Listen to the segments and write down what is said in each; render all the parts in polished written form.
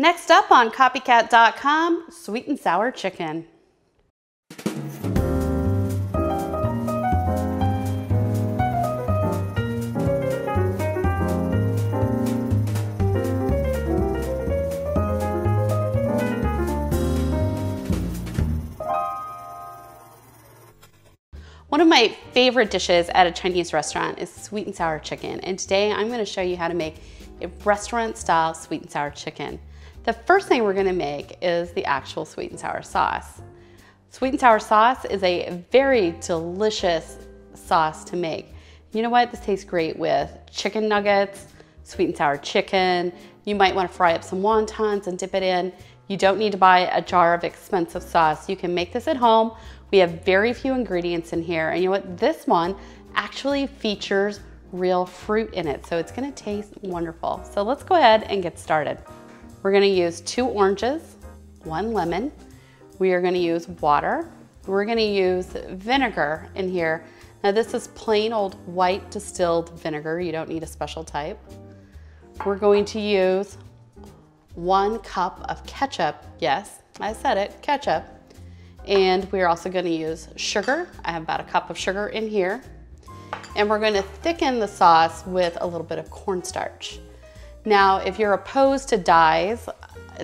Next up on copycat.com, sweet and sour chicken. One of my favorite dishes at a Chinese restaurant is sweet and sour chicken, and today I'm going to show you how to make a restaurant-style sweet and sour chicken. The first thing we're going to make is the actual sweet and sour sauce. Sweet and sour sauce is a very delicious sauce to make. You know what? This tastes great with chicken nuggets, sweet and sour chicken. You might want to fry up some wontons and dip it in. You don't need to buy a jar of expensive sauce. You can make this at home. We have very few ingredients in here, and you know what? This one actually features real fruit in it, so it's gonna taste wonderful. So let's go ahead and get started. We're gonna use 2 oranges, 1 lemon. We are gonna use water. We're gonna use vinegar in here. Now this is plain old white distilled vinegar. You don't need a special type. We're going to use 1 cup of ketchup. Yes, I said it, ketchup. And we're also going to use sugar. I have about 1 cup of sugar in here. And we're going to thicken the sauce with a little bit of cornstarch. Now, if you're opposed to dyes,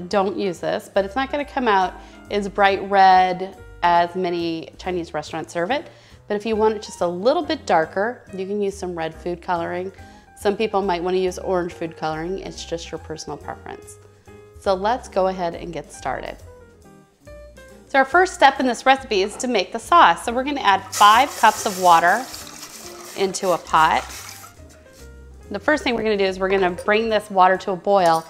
don't use this, but it's not going to come out as bright red as many Chinese restaurants serve it. But if you want it just a little bit darker, you can use some red food coloring. Some people might want to use orange food coloring. It's just your personal preference. So let's go ahead and get started. So our first step in this recipe is to make the sauce. So we're going to add 5 cups of water into a pot. The first thing we're going to do is we're going to bring this water to a boil.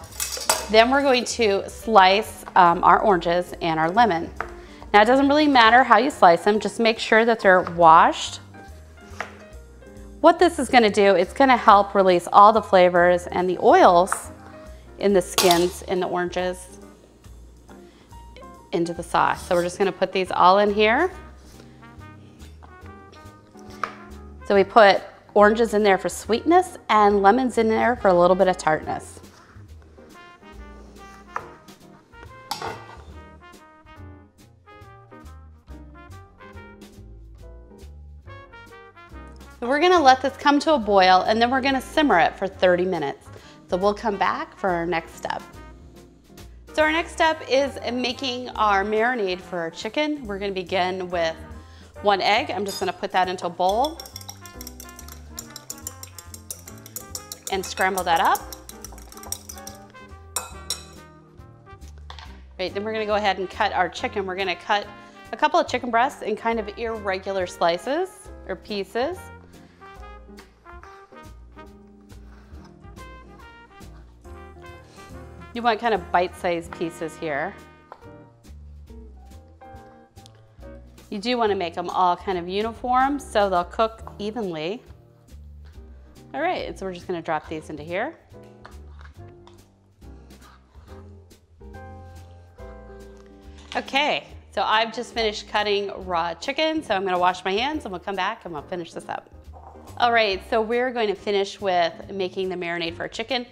Then we're going to slice our oranges and our lemon. Now it doesn't really matter how you slice them, just make sure that they're washed. What this is going to do, it's going to help release all the flavors and the oils in the skins in the oranges into the sauce. So we're just going to put these all in here. So we put oranges in there for sweetness and lemons in there for a little bit of tartness. So we're going to let this come to a boil, and then we're going to simmer it for 30 minutes. So we'll come back for our next step. So our next step is making our marinade for our chicken. We're going to begin with 1 egg. I'm just going to put that into a bowl and scramble that up. Right, then we're going to go ahead and cut our chicken. We're going to cut a couple of chicken breasts in kind of irregular slices or pieces. You want kind of bite-sized pieces here. You do want to make them all kind of uniform so they'll cook evenly. All right, so we're just going to drop these into here. Okay, so I've just finished cutting raw chicken, so I'm going to wash my hands and we'll come back and we'll finish this up. All right, so we're going to finish with making the marinade for our chicken.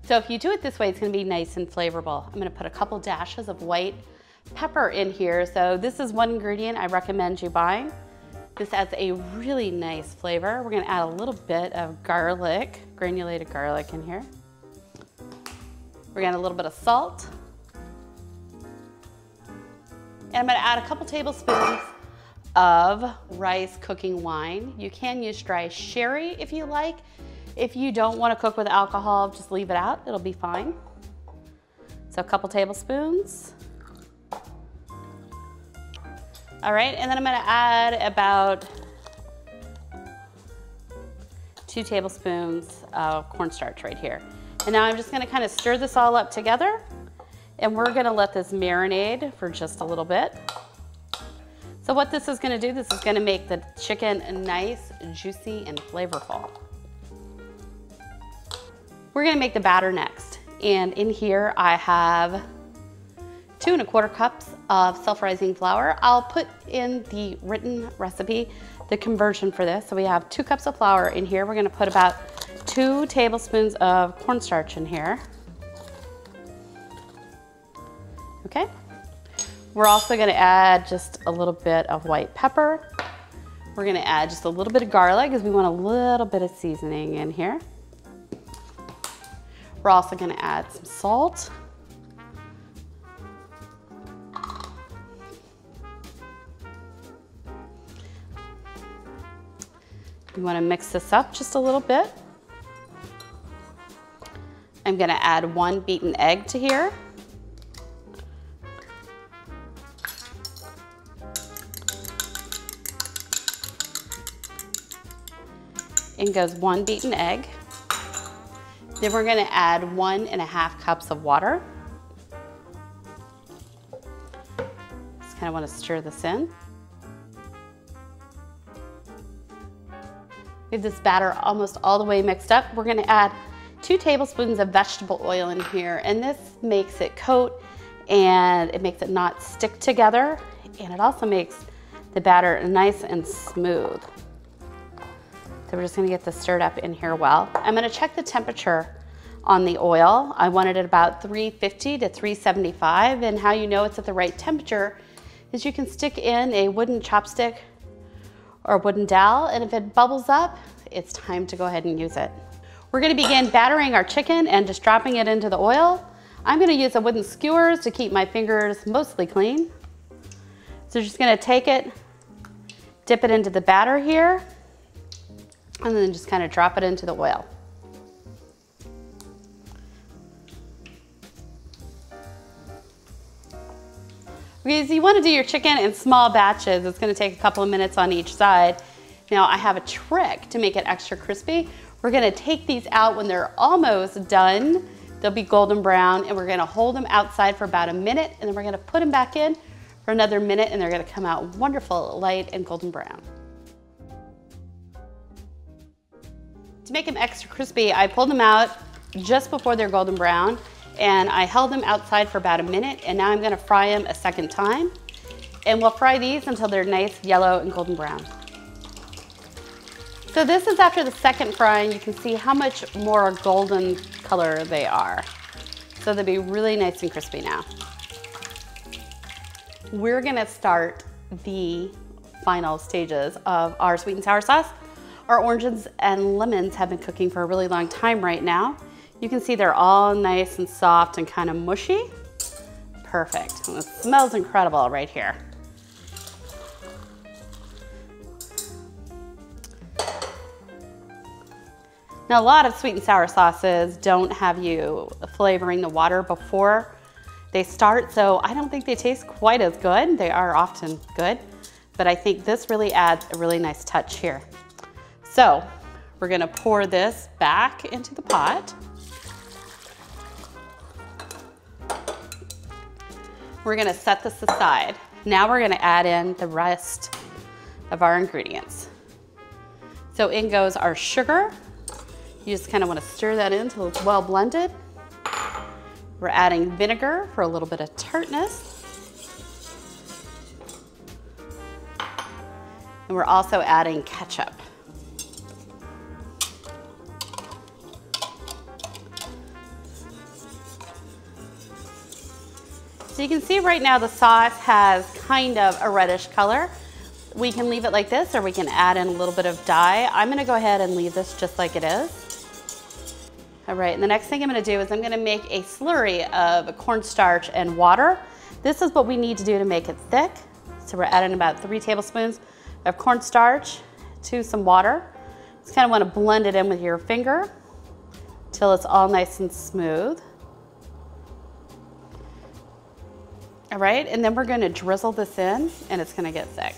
So if you do it this way, it's going to be nice and flavorful. I'm going to put a couple dashes of white pepper in here. So this is one ingredient I recommend you buying. This adds a really nice flavor. We're going to add a little bit of garlic, granulated garlic in here. We're going to add a little bit of salt. And I'm going to add a couple tablespoons of rice cooking wine. You can use dry sherry if you like. If you don't want to cook with alcohol, just leave it out. It'll be fine. So a couple tablespoons. All right, and then I'm going to add about 2 tablespoons of cornstarch right here. And now I'm just going to kind of stir this all up together, and we're going to let this marinate for just a little bit. So what this is going to do, this is going to make the chicken nice, juicy, and flavorful. We're going to make the batter next, and in here I have 2 1/4 cups of self-rising flour. I'll put in the written recipe the conversion for this. So we have 2 cups of flour in here. We're going to put about 2 tablespoons of cornstarch in here. Okay. We're also gonna add just a little bit of white pepper. We're gonna add just a little bit of garlic because we want a little bit of seasoning in here. We're also gonna add some salt. You wanna mix this up just a little bit. I'm gonna add 1 beaten egg to here. In goes 1 beaten egg. Then we're gonna add 1.5 cups of water. Just kind of wanna stir this in. We have this batter almost all the way mixed up. We're gonna add 2 tablespoons of vegetable oil in here, and this makes it coat and it makes it not stick together, and it also makes the batter nice and smooth. So we're just gonna get this stirred up in here well. I'm gonna check the temperature on the oil. I want it at about 350 to 375, and how you know it's at the right temperature is you can stick in a wooden chopstick or a wooden dowel, and if it bubbles up, it's time to go ahead and use it. We're gonna begin battering our chicken and just dropping it into the oil. I'm gonna use a wooden skewers to keep my fingers mostly clean. So just gonna take it, dip it into the batter here, and then just kind of drop it into the oil. Because you want to do your chicken in small batches. It's going to take a couple of minutes on each side. Now I have a trick to make it extra crispy. We're going to take these out when they're almost done. They'll be golden brown, and we're going to hold them outside for about a minute, and then we're going to put them back in for another minute, and they're going to come out wonderful, light and golden brown. To make them extra crispy, I pulled them out just before they're golden brown, and I held them outside for about a minute, and now I'm gonna fry them a second time. And we'll fry these until they're nice yellow and golden brown. So this is after the second frying. You can see how much more golden color they are. So they'll be really nice and crispy now. We're gonna start the final stages of our sweet and sour sauce. Our oranges and lemons have been cooking for a really long time right now. You can see they're all nice and soft and kind of mushy. Perfect. And it smells incredible right here. Now, a lot of sweet and sour sauces don't have you flavoring the water before they start, so I don't think they taste quite as good. They are often good, but I think this really adds a really nice touch here. So we're gonna pour this back into the pot. We're gonna set this aside. Now we're gonna add in the rest of our ingredients. So in goes our sugar. You just kind of want to stir that in until it's well blended. We're adding vinegar for a little bit of tartness. And we're also adding ketchup. So you can see right now the sauce has kind of a reddish color. We can leave it like this, or we can add in a little bit of dye. I'm gonna go ahead and leave this just like it is. All right, and the next thing I'm gonna do is I'm gonna make a slurry of cornstarch and water. This is what we need to do to make it thick. So we're adding about 3 tablespoons of cornstarch to some water. Just kind of wanna blend it in with your finger till it's all nice and smooth. All right, and then we're gonna drizzle this in, and it's gonna get thick.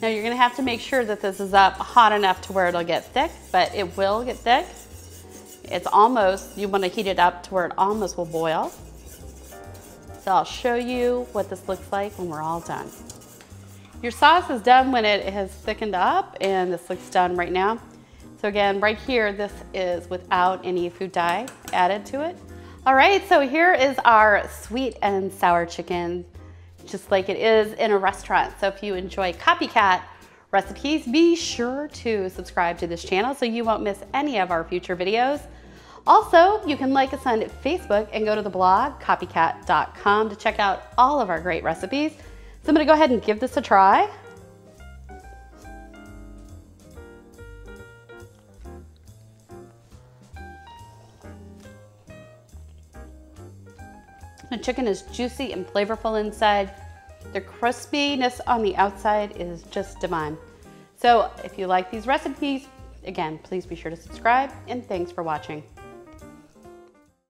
Now you're gonna have to make sure that this is up hot enough to where it'll get thick, but it will get thick. It's almost, you wanna heat it up to where it almost will boil. So I'll show you what this looks like when we're all done. Your sauce is done when it has thickened up, and this looks done right now. So again, right here, this is without any food dye added to it. All right, so here is our sweet and sour chicken, just like it is in a restaurant. So if you enjoy copycat recipes, be sure to subscribe to this channel so you won't miss any of our future videos. Also, you can like us on Facebook and go to the blog, copycat.com, to check out all of our great recipes. So I'm gonna go ahead and give this a try. The chicken is juicy and flavorful inside. The crispiness on the outside is just divine. So if you like these recipes, again, please be sure to subscribe, and thanks for watching.